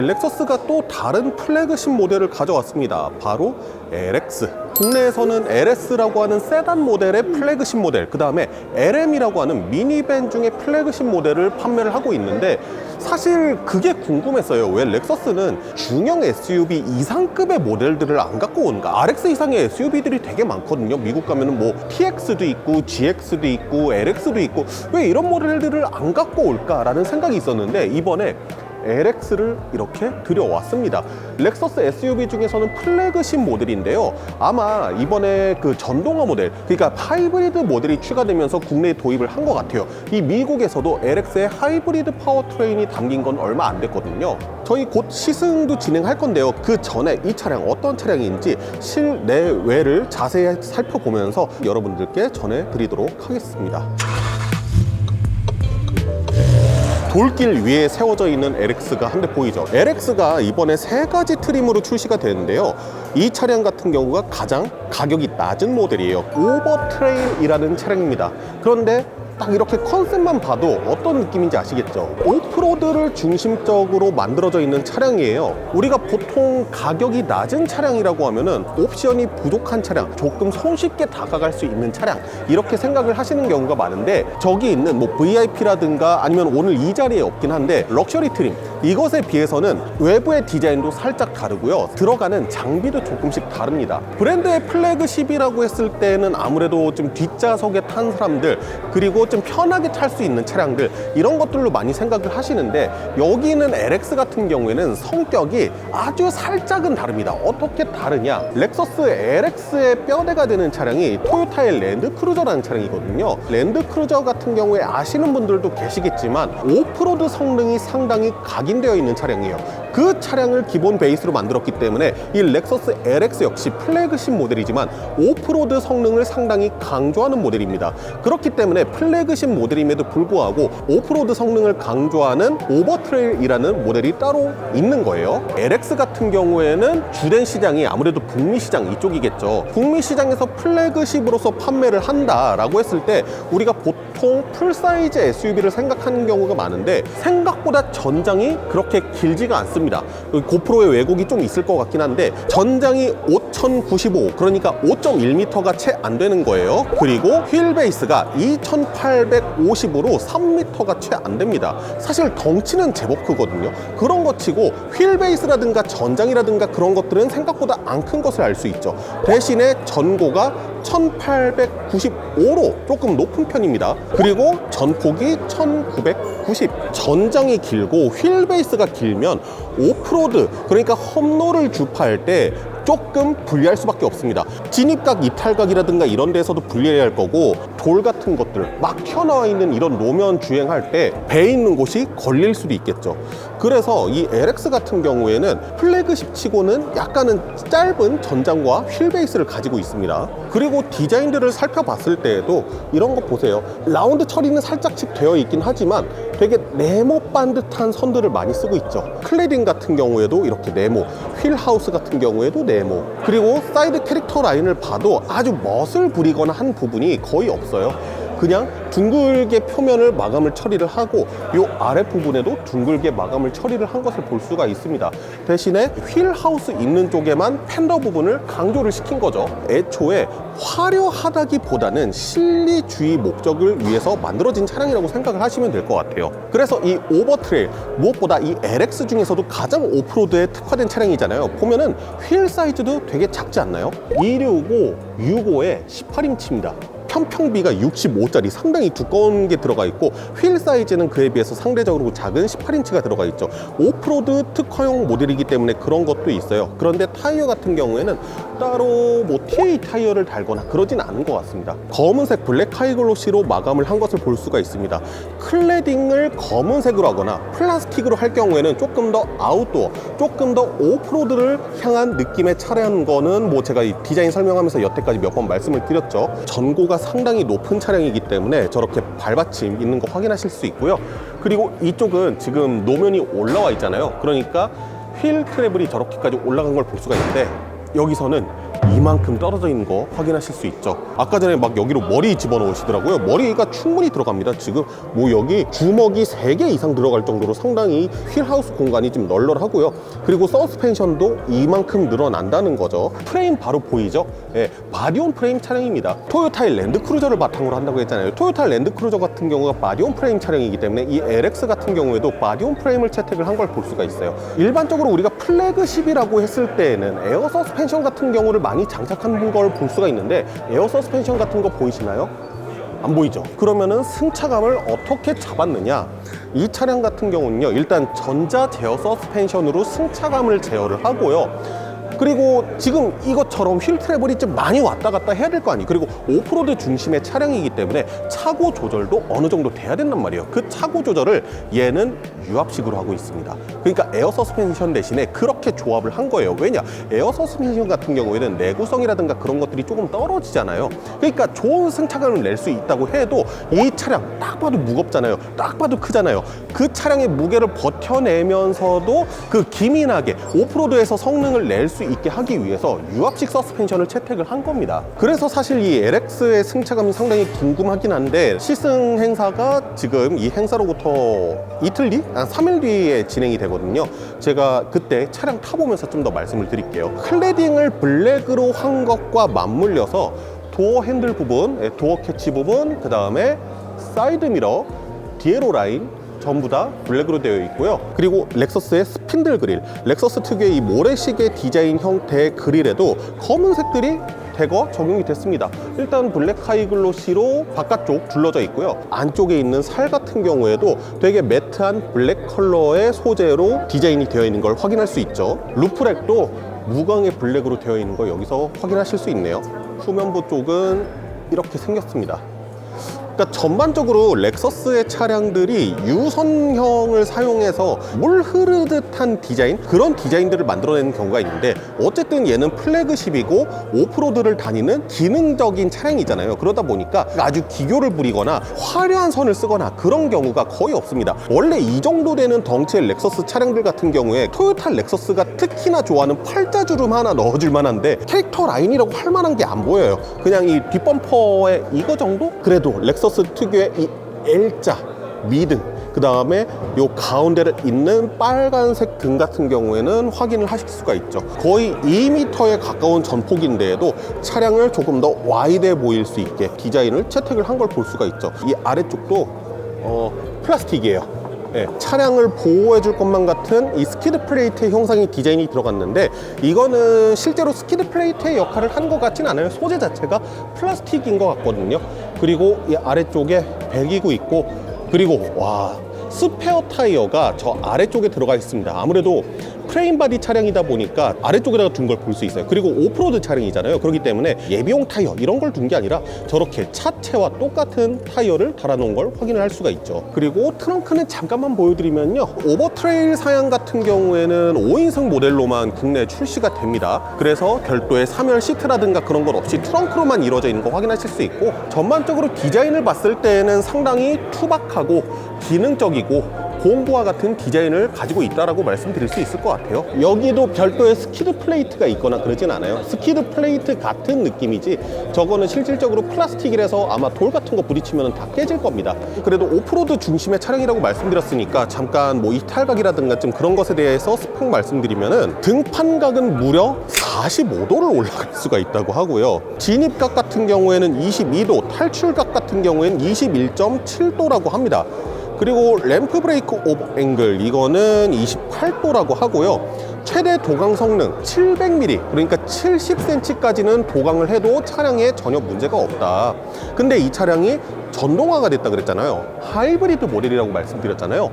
렉서스가 또 다른 플래그십 모델을 가져왔습니다. 바로 LX. 국내에서는 LS라고 하는 세단 모델의 플래그십 모델, 그 다음에 LM이라고 하는 미니밴 중에 플래그십 모델을 판매를 하고 있는데, 사실 그게 궁금했어요. 왜 렉서스는 중형 SUV 이상급의 모델들을 안 갖고 온가? RX 이상의 SUV들이 되게 많거든요. 미국 가면은 뭐 TX도 있고 GX도 있고 LX도 있고, 왜 이런 모델들을 안 갖고 올까라는 생각이 있었는데, 이번에 LX를 이렇게 들여왔습니다. 렉서스 SUV 중에서는 플래그십 모델인데요. 아마 이번에 그 전동화 모델, 그러니까 하이브리드 모델이 추가되면서 국내에 도입을 한 것 같아요. 이 미국에서도 LX의 하이브리드 파워트레인이 담긴 건 얼마 안 됐거든요. 저희 곧 시승도 진행할 건데요. 그 전에 이 차량 어떤 차량인지 실내외를 자세히 살펴보면서 여러분들께 전해드리도록 하겠습니다. 돌길 위에 세워져 있는 LX가 한 대 보이죠. LX가 이번에 3가지 트림으로 출시가 되는데요. 이 차량 같은 경우가 가장 가격이 낮은 모델이에요. 오버트레일이라는 차량입니다. 그런데 딱 이렇게 컨셉만 봐도 어떤 느낌인지 아시겠죠? 오프로드를 중심적으로 만들어져 있는 차량이에요. 우리가 보통 가격이 낮은 차량이라고 하면은 옵션이 부족한 차량, 조금 손쉽게 다가갈 수 있는 차량, 이렇게 생각을 하시는 경우가 많은데, 저기 있는 뭐 VIP라든가 아니면 오늘 이 자리에 없긴 한데 럭셔리 트림, 이것에 비해서는 외부의 디자인도 살짝 다르고요. 들어가는 장비도 조금씩 다릅니다. 브랜드의 플래그십이라고 했을 때는 아무래도 좀 뒷좌석에 탄 사람들, 그리고 좀 편하게 탈 수 있는 차량들, 이런 것들로 많이 생각을 하시는데, 여기는 LX 같은 경우에는 성격이 아주 살짝은 다릅니다. 어떻게 다르냐? 렉서스 LX의 뼈대가 되는 차량이 토요타의 랜드크루저라는 차량이거든요. 랜드크루저 같은 경우에 아시는 분들도 계시겠지만 오프로드 성능이 상당히 각인되어 있는 차량이에요. 그 차량을 기본 베이스로 만들었기 때문에 이 렉서스 LX 역시 플래그십 모델이지만 오프로드 성능을 상당히 강조하는 모델입니다. 그렇기 때문에 플래그십 모델임에도 불구하고 오프로드 성능을 강조하는 오버트레일이라는 모델이 따로 있는 거예요. LX 같은 경우에는 주된 시장이 아무래도 북미 시장 이쪽이겠죠. 북미 시장에서 플래그십으로서 판매를 한다라고 했을 때 우리가 보통 풀사이즈 SUV를 생각하는 경우가 많은데, 생각보다 전장이 그렇게 길지가 않습니다. 고프로의 왜곡이 좀 있을 것 같긴 한데 전장이 5095, 그러니까 5.1m가 채 안 되는 거예요. 그리고 휠 베이스가 2850으로 3m가 채 안 됩니다. 사실 덩치는 제법 크거든요. 그런 거 치고 휠 베이스라든가 전장이라든가 그런 것들은 생각보다 안 큰 것을 알 수 있죠. 대신에 전고가 1895로 조금 높은 편입니다. 그리고 전폭이 1990. 전장이 길고 휠 베이스가 길면 오프로드, 그러니까 험로를 주파할 때 조금 불리할 수밖에 없습니다. 진입각, 이탈각이라든가 이런 데서도 불리할 거고, 돌 같은 것들 막 튀어나와 있는 이런 노면 주행할 때 배 있는 곳이 걸릴 수도 있겠죠. 그래서 이 LX 같은 경우에는 플래그십 치고는 약간은 짧은 전장과 휠 베이스를 가지고 있습니다. 그리고 디자인들을 살펴봤을 때에도 이런 거 보세요. 라운드 처리는 살짝씩 되어 있긴 하지만 되게 네모 반듯한 선들을 많이 쓰고 있죠. 클래딩 같은 경우에도 이렇게 네모, 휠 하우스 같은 경우에도 네모, 그리고 사이드 캐릭터 라인을 봐도 아주 멋을 부리거나 한 부분이 거의 없어요. 그냥 둥글게 표면을 마감을 처리를 하고 이 아랫부분에도 둥글게 마감을 처리를 한 것을 볼 수가 있습니다. 대신에 휠 하우스 있는 쪽에만 팬더 부분을 강조를 시킨 거죠. 애초에 화려하다기보다는 실리주의 목적을 위해서 만들어진 차량이라고 생각을 하시면 될 것 같아요. 그래서 이 오버트레일, 무엇보다 이 LX 중에서도 가장 오프로드에 특화된 차량이잖아요. 보면은 휠 사이즈도 되게 작지 않나요? 265, 65에 18인치입니다. 편평비가 65짜리 상당히 두꺼운 게 들어가 있고, 휠 사이즈는 그에 비해서 상대적으로 작은 18인치가 들어가 있죠. 오프로드 특화용 모델이기 때문에 그런 것도 있어요. 그런데 타이어 같은 경우에는 따로 뭐 TA 타이어를 달거나 그러진 않은 것 같습니다. 검은색 블랙 하이글로시로 마감을 한 것을 볼 수가 있습니다. 클래딩을 검은색으로 하거나 플라스틱으로 할 경우에는 조금 더 아웃도어, 조금 더 오프로드를 향한 느낌의 차량인 거는 뭐 제가 이 디자인 설명하면서 여태까지 몇 번 말씀을 드렸죠. 전고가 상당히 높은 차량이기 때문에 저렇게 발받침 있는 거 확인하실 수 있고요. 그리고 이쪽은 지금 노면이 올라와 있잖아요. 그러니까 휠 트래블이 저렇게까지 올라간 걸 볼 수가 있는데, 여기서는 이만큼 떨어져 있는 거 확인하실 수 있죠. 아까 전에 막 여기로 머리 집어넣으시더라고요. 머리가 충분히 들어갑니다. 지금 뭐 여기 주먹이 3개 이상 들어갈 정도로 상당히 휠하우스 공간이 좀 널널하고요. 그리고 서스펜션도 이만큼 늘어난다는 거죠. 프레임 바로 보이죠? 예, 바디온 프레임 차량입니다. 토요타의 랜드크루저를 바탕으로 한다고 했잖아요. 토요타 랜드크루저 같은 경우가 바디온 프레임 차량이기 때문에 이 LX 같은 경우에도 바디온 프레임을 채택을 한 걸 볼 수가 있어요. 일반적으로 우리가 플래그십이라고 했을 때에는 에어 서스펜션 같은 경우를 많이 장착한 걸 볼 수가 있는데, 에어 서스펜션 같은 거 보이시나요? 안 보이죠? 그러면은 승차감을 어떻게 잡았느냐? 이 차량 같은 경우는요, 일단 전자 제어 서스펜션으로 승차감을 제어를 하고요. 그리고 지금 이것처럼 휠 트래블이 좀 많이 왔다 갔다 해야 될 거 아니에요. 그리고 오프로드 중심의 차량이기 때문에 차고 조절도 어느 정도 돼야 된단 말이에요. 그 차고 조절을 얘는 유압식으로 하고 있습니다. 그러니까 에어 서스펜션 대신에 그렇게 조합을 한 거예요. 왜냐? 에어 서스펜션 같은 경우에는 내구성이라든가 그런 것들이 조금 떨어지잖아요. 그러니까 좋은 승차감을 낼 수 있다고 해도 이 차량 딱 봐도 무겁잖아요. 딱 봐도 크잖아요. 그 차량의 무게를 버텨내면서도 그 기민하게 오프로드에서 성능을 낼 수 있게 하기 위해서 유압식 서스펜션을 채택을 한 겁니다. 그래서 사실 이 LX의 승차감이 상당히 궁금하긴 한데, 시승 행사가 지금 이 행사로부터 이틀 뒤? 3일 뒤에 진행이 되거든요. 제가 그때 차량 타보면서 좀 더 말씀을 드릴게요. 클래딩을 블랙으로 한 것과 맞물려서 도어 핸들 부분, 도어 캐치 부분, 그 다음에 사이드 미러, 디에로 라인 전부 다 블랙으로 되어 있고요. 그리고 렉서스의 스핀들 그릴, 렉서스 특유의 이 모래시계 디자인 형태의 그릴에도 검은색들이 대거 적용이 됐습니다. 일단 블랙 하이글로시로 바깥쪽 둘러져 있고요. 안쪽에 있는 살 같은 경우에도 되게 매트한 블랙 컬러의 소재로 디자인이 되어 있는 걸 확인할 수 있죠. 루프렉도 무광의 블랙으로 되어 있는 거 여기서 확인하실 수 있네요. 후면부 쪽은 이렇게 생겼습니다. 그러니까 전반적으로 렉서스의 차량들이 유선형을 사용해서 물 흐르듯한 디자인, 그런 디자인들을 만들어내는 경우가 있는데, 어쨌든 얘는 플래그십이고 오프로드를 다니는 기능적인 차량이잖아요. 그러다 보니까 아주 기교를 부리거나 화려한 선을 쓰거나 그런 경우가 거의 없습니다. 원래 이 정도 되는 덩치의 렉서스 차량들 같은 경우에 토요타 렉서스가 특히나 좋아하는 팔자주름 하나 넣어줄 만한데, 캐릭터 라인이라고 할 만한 게 안 보여요. 그냥 이 뒷범퍼에 이거 정도? 그래도 렉서스 특유의 이 L자 미등, 그 다음에 요 가운데를 잇는 빨간색 등 같은 경우에는 확인을 하실 수가 있죠. 거의 2m에 가까운 전폭인데에도 차량을 조금 더 와이드해 보일 수 있게 디자인을 채택을 한 걸 볼 수가 있죠. 이 아래쪽도 플라스틱이에요. 네, 차량을 보호해 줄 것만 같은 이 스키드 플레이트의 형상이 디자인이 들어갔는데, 이거는 실제로 스키드 플레이트의 역할을 한 것 같진 않아요. 소재 자체가 플라스틱인 것 같거든요. 그리고 이 아래쪽에 배기구 있고, 그리고 와, 스페어 타이어가 저 아래쪽에 들어가 있습니다. 아무래도 프레임 바디 차량이다 보니까 아래쪽에다가 둔 걸 볼 수 있어요. 그리고 오프로드 차량이잖아요. 그렇기 때문에 예비용 타이어 이런 걸 둔 게 아니라 저렇게 차체와 똑같은 타이어를 달아놓은 걸 확인을 할 수가 있죠. 그리고 트렁크는 잠깐만 보여드리면요, 오버트레일 사양 같은 경우에는 5인승 모델로만 국내에 출시가 됩니다. 그래서 별도의 3열 시트라든가 그런 것 없이 트렁크로만 이루어져 있는 거 확인하실 수 있고, 전반적으로 디자인을 봤을 때는 상당히 투박하고 기능적이고 고음부와 같은 디자인을 가지고 있다라고 말씀드릴 수 있을 것 같아요. 여기도 별도의 스키드 플레이트가 있거나 그러진 않아요. 스키드 플레이트 같은 느낌이지, 저거는 실질적으로 플라스틱이라서 아마 돌 같은 거 부딪히면 다 깨질 겁니다. 그래도 오프로드 중심의 차량이라고 말씀드렸으니까 잠깐 뭐 이탈각이라든가 좀 그런 것에 대해서 스펙 말씀드리면은, 등판각은 무려 45도를 올라갈 수가 있다고 하고요. 진입각 같은 경우에는 22도, 탈출각 같은 경우에는 21.7도라고 합니다. 그리고 램프 브레이크 오버 앵글, 이거는 28도라고 하고요. 최대 도강 성능 700mm, 그러니까 70cm까지는 도강을 해도 차량에 전혀 문제가 없다. 근데 이 차량이 전동화가 됐다 그랬잖아요. 하이브리드 모델이라고 말씀드렸잖아요.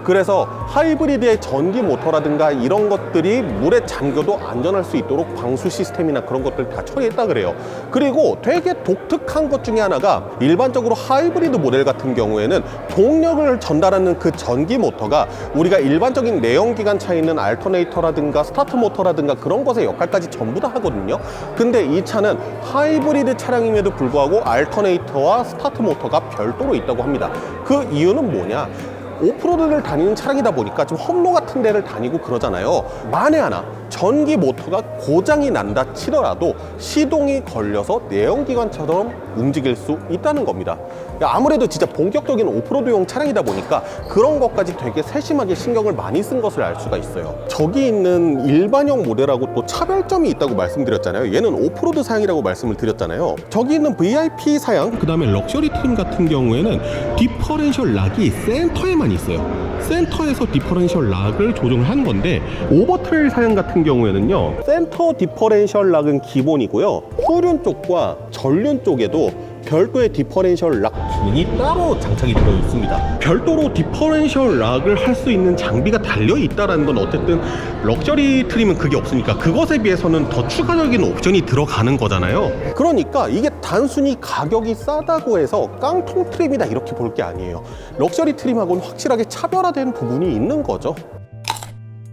그래서 하이브리드의 전기 모터라든가 이런 것들이 물에 잠겨도 안전할 수 있도록 방수 시스템이나 그런 것들 다 처리했다 그래요. 그리고 되게 독특한 것 중에 하나가, 일반적으로 하이브리드 모델 같은 경우에는 동력을 전달하는 그 전기 모터가 우리가 일반적인 내연기관차에 있는 알터네이터라든가 스타트 모터라든가 그런 것의 역할까지 전부 다 하거든요. 근데 이 차는 하이브리드 차량임에도 불구하고 알터네이터와 스타트 모터가 별도로 있다고 합니다. 그 이유는 뭐냐? 오프로드를 다니는 차량이다 보니까 좀 험로 같은 데를 다니고 그러잖아요. 만에 하나 전기 모터가 고장이 난다 치더라도 시동이 걸려서 내연기관처럼 움직일 수 있다는 겁니다. 아무래도 진짜 본격적인 오프로드용 차량이다 보니까 그런 것까지 되게 세심하게 신경을 많이 쓴 것을 알 수가 있어요. 저기 있는 일반형 모델하고 또 차별점이 있다고 말씀드렸잖아요. 얘는 오프로드 사양이라고 말씀을 드렸잖아요. 저기 있는 VIP 사양, 그 다음에 럭셔리 트림 같은 경우에는 디퍼렌셜 락이 센터에만 있어요. 센터에서 디퍼렌셜 락을 조정을 하는 건데, 오버트레일 사양 같은 경우에는요, 센터 디퍼렌셜 락은 기본이고요, 후륜 쪽과 전륜 쪽에도 별도의 디퍼렌셜 락 기능이 따로 장착이 되어 있습니다. 별도로 디퍼렌셜 락을 할 수 있는 장비가 달려 있다는 건 어쨌든 럭셔리 트림은 그게 없으니까 그것에 비해서는 더 추가적인 옵션이 들어가는 거잖아요. 그러니까 이게 단순히 가격이 싸다고 해서 깡통 트림이다 이렇게 볼 게 아니에요. 럭셔리 트림하고는 확실하게 차별화된 부분이 있는 거죠.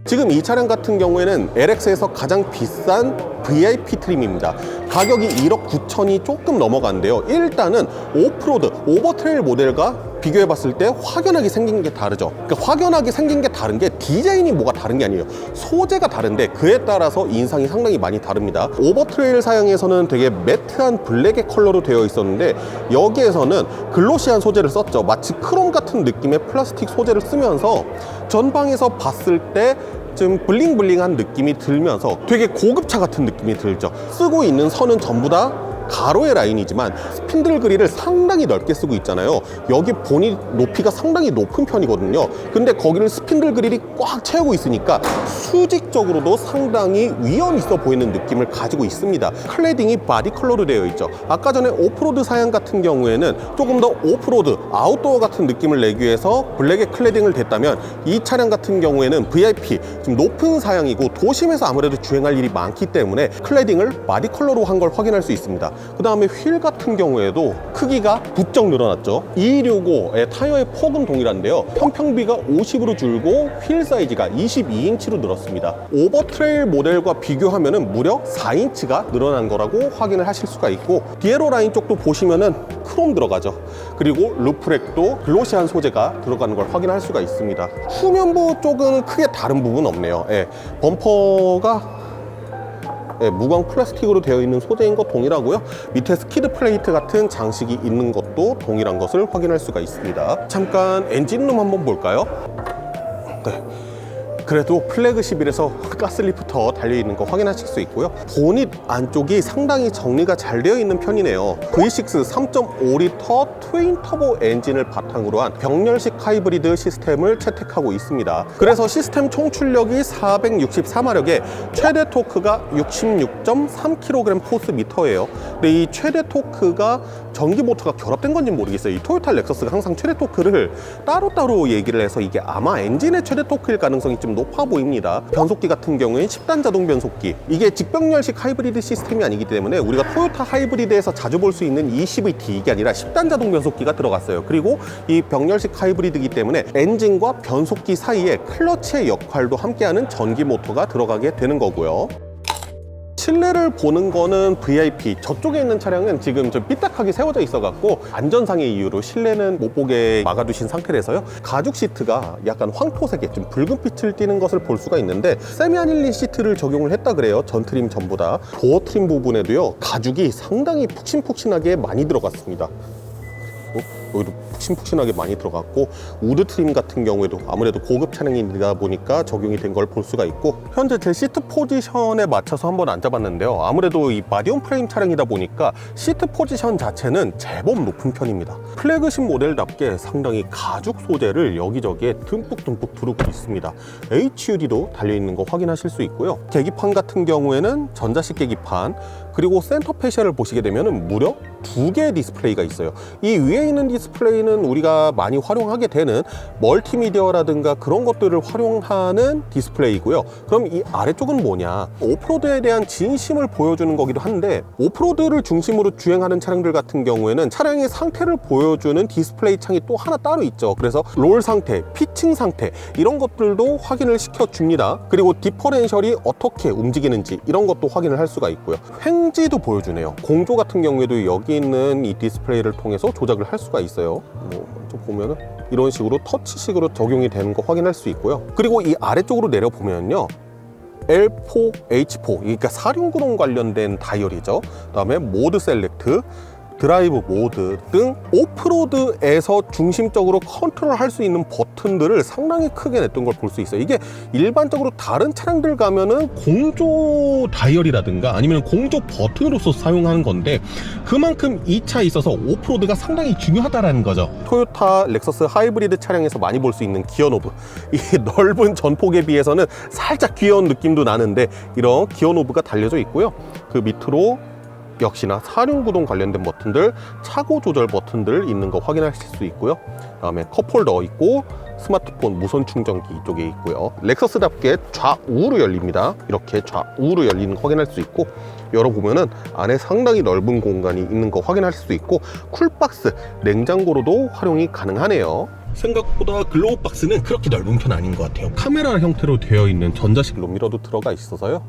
지금 이 차량 같은 경우에는 LX에서 가장 비싼 VIP 트림입니다. 가격이 1억 9천이 조금 넘어간대요. 일단은 오프로드, 오버트레일 모델과 비교해봤을 때 확연하게 생긴 게 다르죠. 그러니까 확연하게 생긴 게 다른 게 디자인이 뭐가 다른 게 아니에요. 소재가 다른데 그에 따라서 인상이 상당히 많이 다릅니다. 오버트레일 사양에서는 되게 매트한 블랙의 컬러로 되어 있었는데 여기에서는 글로시한 소재를 썼죠. 마치 크롬 같은 느낌의 플라스틱 소재를 쓰면서 전방에서 봤을 때 좀 블링블링한 느낌이 들면서 되게 고급차 같은 느낌이 들죠. 쓰고 있는 선은 전부 다 가로의 라인이지만 스핀들 그릴을 상당히 넓게 쓰고 있잖아요. 여기 보닛 높이가 상당히 높은 편이거든요. 근데 거기를 스핀들 그릴이 꽉 채우고 있으니까 수직적으로도 상당히 위험 있어 보이는 느낌을 가지고 있습니다. 클래딩이 바디 컬러로 되어 있죠. 아까 전에 오프로드 사양 같은 경우에는 조금 더 오프로드, 아웃도어 같은 느낌을 내기 위해서 블랙의 클래딩을 댔다면 이 차량 같은 경우에는 VIP, 좀 높은 사양이고 도심에서 아무래도 주행할 일이 많기 때문에 클래딩을 바디 컬러로 한 걸 확인할 수 있습니다. 그 다음에 휠 같은 경우에도 크기가 부쩍 늘어났죠. 265의 타이어의 폭은 동일한데요, 평평비가 50으로 줄고 휠 사이즈가 22인치로 늘었습니다. 오버트레일 모델과 비교하면 무려 4인치가 늘어난 거라고 확인을 하실 수가 있고, 디에로 라인 쪽도 보시면은 크롬 들어가죠. 그리고 루프렉도 글로시한 소재가 들어가는 걸 확인할 수가 있습니다. 후면부 쪽은 크게 다른 부분 없네요. 범퍼가 무광 플라스틱으로 되어 있는 소재인 것 동일하고요. 밑에 스키드 플레이트 같은 장식이 있는 것도 동일한 것을 확인할 수가 있습니다. 잠깐 엔진룸 한번 볼까요? 네. 그래도 플래그십이라서 가스리프터 달려있는 거 확인하실 수 있고요. 보닛 안쪽이 상당히 정리가 잘 되어 있는 편이네요. V6 3.5리터 트윈 터보 엔진을 바탕으로 한 병렬식 하이브리드 시스템을 채택하고 있습니다. 그래서 시스템 총 출력이 464마력에 최대 토크가 66.3kg 포스 미터예요. 근데 이 최대 토크가 전기 모터가 결합된 건지 모르겠어요. 이 토요타 렉서스가 항상 최대 토크를 따로따로 얘기를 해서 이게 아마 엔진의 최대 토크일 가능성이 좀 높아 보입니다. 변속기 같은 경우엔 10단 자동 변속기, 이게 직병렬식 하이브리드 시스템이 아니기 때문에 우리가 토요타 하이브리드에서 자주 볼 수 있는 eCVT, 이게 아니라 10단 자동 변속기가 들어갔어요. 그리고 이 병렬식 하이브리드이기 때문에 엔진과 변속기 사이에 클러치의 역할도 함께하는 전기 모터가 들어가게 되는 거고요. 실내를 보는 거는 VIP, 저쪽에 있는 차량은 지금 좀 삐딱하게 세워져 있어 갖고 안전상의 이유로 실내는 못 보게 막아두신 상태라서요. 가죽 시트가 약간 황토색의 좀 붉은 빛을 띠는 것을 볼 수가 있는데, 세미 아닐린 시트를 적용을 했다 그래요. 전 트림 전부 다. 도어 트림 부분에도요, 가죽이 상당히 푹신푹신하게 많이 들어갔습니다. 여기도 푹신푹신하게 많이 들어갔고, 우드 트림 같은 경우에도 아무래도 고급 차량이다 보니까 적용이 된 걸 볼 수가 있고, 현재 제 시트 포지션에 맞춰서 한번 앉아봤는데요, 아무래도 이 바디온 프레임 차량이다 보니까 시트 포지션 자체는 제법 높은 편입니다. 플래그십 모델답게 상당히 가죽 소재를 여기저기에 듬뿍듬뿍 두르고 있습니다. HUD도 달려있는 거 확인하실 수 있고요. 계기판 같은 경우에는 전자식 계기판, 그리고 센터 패시아를 보시게 되면 무려 2개의 디스플레이가 있어요. 이 위에 있는 디스플레이는 우리가 많이 활용하게 되는 멀티미디어라든가 그런 것들을 활용하는 디스플레이고요. 그럼 이 아래쪽은 뭐냐? 오프로드에 대한 진심을 보여주는 거기도 한데, 오프로드를 중심으로 주행하는 차량들 같은 경우에는 차량의 상태를 보여주는 디스플레이 창이 또 하나 따로 있죠. 그래서 롤 상태, 피칭 상태, 이런 것들도 확인을 시켜줍니다. 그리고 디퍼렌셜이 어떻게 움직이는지 이런 것도 확인을 할 수가 있고요. 횡지도 보여주네요. 공조 같은 경우에도 여기 있는 이 디스플레이를 통해서 조작을 할 수가 있어요. 좀 보면은 이런 식으로 터치식으로 적용이 되는 거 확인할 수 있고요. 그리고 이 아래쪽으로 내려보면요, L4, H4, 그러니까 사륜구동 관련된 다이얼이죠. 그 다음에 모드 셀렉트, 드라이브 모드 등 오프로드에서 중심적으로 컨트롤할 수 있는 버튼들을 상당히 크게 냈던 걸 볼 수 있어요. 이게 일반적으로 다른 차량들 가면은 공조 다이얼이라든가 아니면 공조 버튼으로서 사용하는 건데, 그만큼 이 차에 있어서 오프로드가 상당히 중요하다라는 거죠. 토요타 렉서스 하이브리드 차량에서 많이 볼 수 있는 기어 노브, 이 넓은 전폭에 비해서는 살짝 귀여운 느낌도 나는데 이런 기어 노브가 달려져 있고요. 그 밑으로 역시나 사륜구동 관련된 버튼들, 차고 조절 버튼들 있는 거 확인하실 수 있고요. 그다음에 컵홀더 있고 스마트폰 무선 충전기 이쪽에 있고요. 렉서스답게 좌우로 열립니다. 이렇게 좌우로 열리는 거 확인할 수 있고, 열어보면은 안에 상당히 넓은 공간이 있는 거 확인할 수 있고, 쿨박스, 냉장고로도 활용이 가능하네요. 생각보다 글로우 박스는 그렇게 넓은 편 아닌 것 같아요. 카메라 형태로 되어 있는 전자식 룸미러도 들어가 있어서요,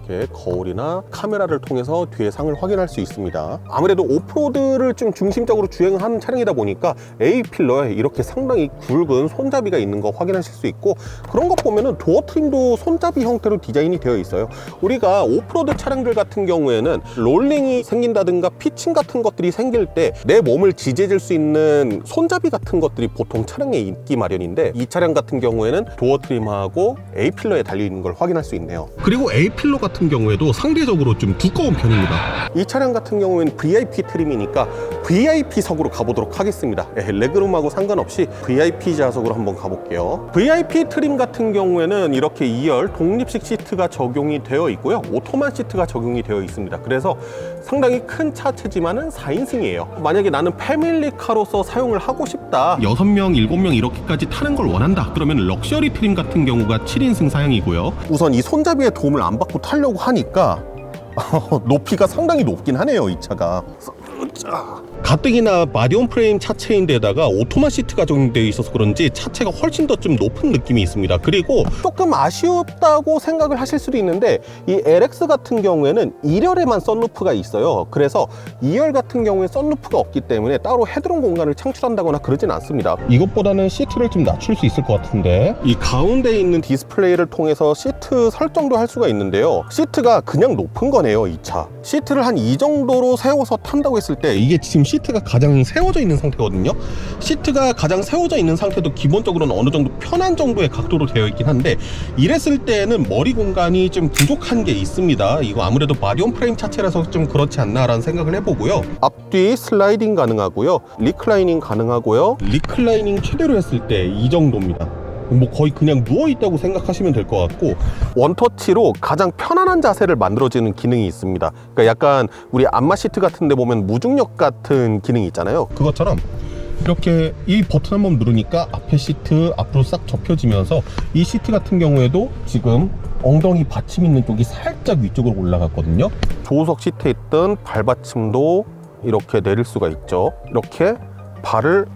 이렇게 거울이나 카메라를 통해서 뒤에 상을 확인할 수 있습니다. 아무래도 오프로드를 좀 중심적으로 주행하는 차량이다 보니까 A필러에 이렇게 상당히 굵은 손잡이가 있는 거 확인하실 수 있고, 그런 것 보면은 도어 트림도 손잡이 형태로 디자인이 되어 있어요. 우리가 오프로드 차량들 같은 경우에는 롤링이 생긴다든가 피칭 같은 것들이 생길 때 내 몸을 지지해줄 수 있는 손잡이 같은 것들이 보통 차량에 있기 마련인데, 이 차량 같은 경우에는 도어 트림하고 A필러에 달려있는 걸 확인할 수 있네요. 그리고 A필러 같은 경우에도 상대적으로 좀 두꺼운 편입니다. 이 차량 같은 경우에는 VIP 트림이니까 VIP석으로 가보도록 하겠습니다. 레그룸하고 상관없이 VIP 좌석으로 한번 가볼게요. VIP 트림 같은 경우에는 이렇게 2열 독립식 시트가 적용이 되어 있고요, 오토만 시트가 적용이 되어 있습니다. 그래서 상당히 큰 차체지만은 4인승이에요. 만약에 나는 패밀리카로서 사용을 하고 싶다, 6명, 7명 이렇게까지 타는 걸 원한다, 그러면 럭셔리 트림 같은 경우가 7인승 사양이고요. 우선 이 손잡이의 도움을 안 받고 타려고 하니까 높이가 상당히 높긴 하네요, 이 차가. 가뜩이나 마디온 프레임 차체인데다가 오토마 시트가 적용되어 있어서 그런지 차체가 훨씬 더 좀 높은 느낌이 있습니다. 그리고 조금 아쉬웠다고 생각을 하실 수도 있는데, 이 LX 같은 경우에는 1열에만 썬루프가 있어요. 그래서 2열 같은 경우에 썬루프가 없기 때문에 따로 헤드룸 공간을 창출한다거나 그러진 않습니다. 이것보다는 시트를 좀 낮출 수 있을 것 같은데, 이 가운데 있는 디스플레이를 통해서 시트 설정도 할 수가 있는데요, 시트가 그냥 높은 거네요. 이 차 시트를 한 이 정도로 세워서 탄다고 했을 때, 이게 지금 시트가 가장 세워져 있는 상태거든요. 시트가 가장 세워져 있는 상태도 기본적으로는 어느 정도 편한 정도의 각도로 되어 있긴 한데, 이랬을 때는 머리 공간이 좀 부족한 게 있습니다. 이거 아무래도 마디온 프레임 차체라서 좀 그렇지 않나 라는 생각을 해보고요. 앞뒤 슬라이딩 가능하고요, 리클라이닝 가능하고요. 리클라이닝 최대로 했을 때 이 정도입니다. 뭐 거의 그냥 누워있다고 생각하시면 될 것 같고, 원터치로 가장 편안한 자세를 만들어주는 기능이 있습니다. 그러니까 약간 우리 안마 시트 같은 데 보면 무중력 같은 기능이 있잖아요. 그것처럼 이렇게 이 버튼 한번 누르니까 앞에 시트 앞으로 싹 접혀지면서, 이 시트 같은 경우에도 지금 엉덩이 받침 있는 쪽이 살짝 위쪽으로 올라갔거든요. 조수석 시트에 있던 발받침도 이렇게 내릴 수가 있죠. 이렇게 발을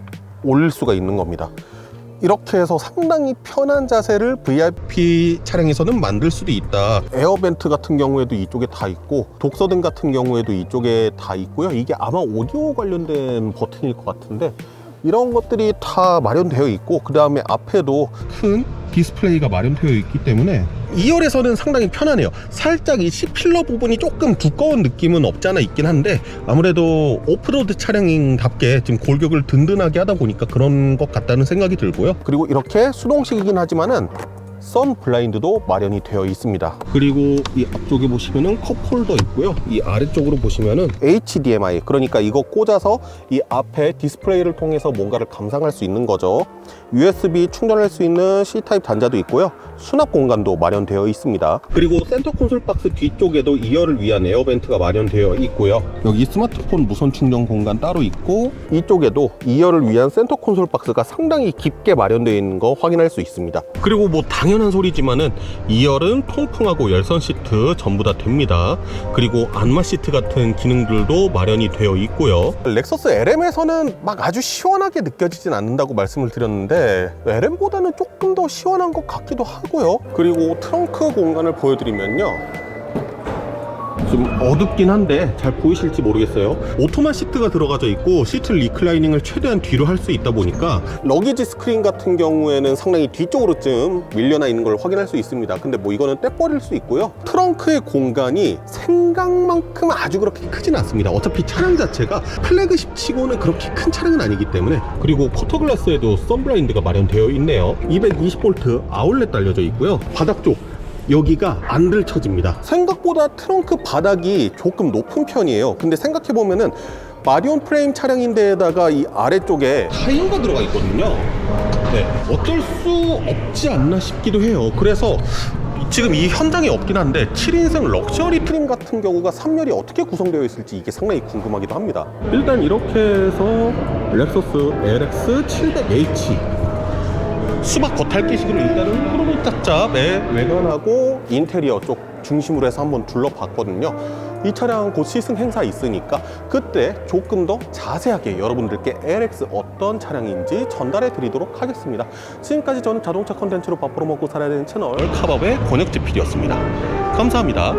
올릴 수가 있는 겁니다. 이렇게 해서 상당히 편한 자세를 VIP 차량에서는 만들 수도 있다. 에어벤트 같은 경우에도 이쪽에 다 있고, 독서등 같은 경우에도 이쪽에 다 있고요. 이게 아마 오디오 관련된 버튼일 것 같은데, 이런 것들이 다 마련되어 있고, 그 다음에 앞에도 큰 디스플레이가 마련되어 있기 때문에 2열에서는 상당히 편하네요. 살짝 이 C필러 부분이 조금 두꺼운 느낌은 없지 않아 있긴 한데, 아무래도 오프로드 차량인답게 지금 골격을 든든하게 하다 보니까 그런 것 같다는 생각이 들고요. 그리고 이렇게 수동식이긴 하지만은 선 블라인드도 마련이 되어 있습니다. 그리고 이 앞쪽에 보시면은 컵홀더 있고요, 이 아래쪽으로 보시면은 HDMI, 그러니까 이거 꽂아서 이 앞에 디스플레이를 통해서 뭔가를 감상할 수 있는 거죠. USB 충전할 수 있는 C타입 단자도 있고요, 수납 공간도 마련되어 있습니다. 그리고 센터 콘솔 박스 뒤쪽에도 2열을 위한 에어벤트가 마련되어 있고요, 여기 스마트폰 무선 충전 공간 따로 있고, 이쪽에도 2열을 위한 센터 콘솔 박스가 상당히 깊게 마련되어 있는 거 확인할 수 있습니다. 그리고 뭐 당연한 소리지만은 2열은 통풍하고 열선 시트 전부 다 됩니다. 그리고 안마 시트 같은 기능들도 마련이 되어 있고요. 렉서스 LM에서는 막 아주 시원하게 느껴지진 않는다고 말씀을 드렸는데, LM보다는 조금 더 시원한 것 같기도 하고요. 그리고 트렁크 공간을 보여드리면요, 좀 어둡긴 한데 잘 보이실지 모르겠어요. 오토만 시트가 들어가져 있고 시트 리클라이닝을 최대한 뒤로 할 수 있다 보니까 러기지 스크린 같은 경우에는 상당히 뒤쪽으로 좀 밀려나 있는 걸 확인할 수 있습니다. 근데 뭐 이거는 떼버릴 수 있고요. 트렁크의 공간이 생각만큼 아주 그렇게 크진 않습니다. 어차피 차량 자체가 플래그십 치고는 그렇게 큰 차량은 아니기 때문에. 그리고 커터글라스에도 선블라인드가 마련되어 있네요. 220V 아울렛 달려져 있고요. 바닥 쪽 여기가 안 들쳐집니다. 생각보다 트렁크 바닥이 조금 높은 편이에요. 근데 생각해보면은 마리온 프레임 차량인데다가 이 아래쪽에 타이어가 들어가 있거든요. 네, 어쩔 수 없지 않나 싶기도 해요. 그래서 지금 이 현장에 없긴 한데 7인승 럭셔리 트림 같은 경우가 3열이 어떻게 구성되어 있을지 이게 상당히 궁금하기도 합니다. 일단 이렇게 해서 렉서스 LX 700H 수박 겉핥기식으로 일단은 크로노 짭짭의 외관하고 인테리어 쪽 중심으로 해서 한번 둘러봤거든요. 이 차량 곧 시승 행사 있으니까 그때 조금 더 자세하게 여러분들께 LX 어떤 차량인지 전달해 드리도록 하겠습니다. 지금까지 저는 자동차 컨텐츠로 밥 벌어먹고 살아야 되는 채널 카밥의 권혁지 PD였습니다. 감사합니다.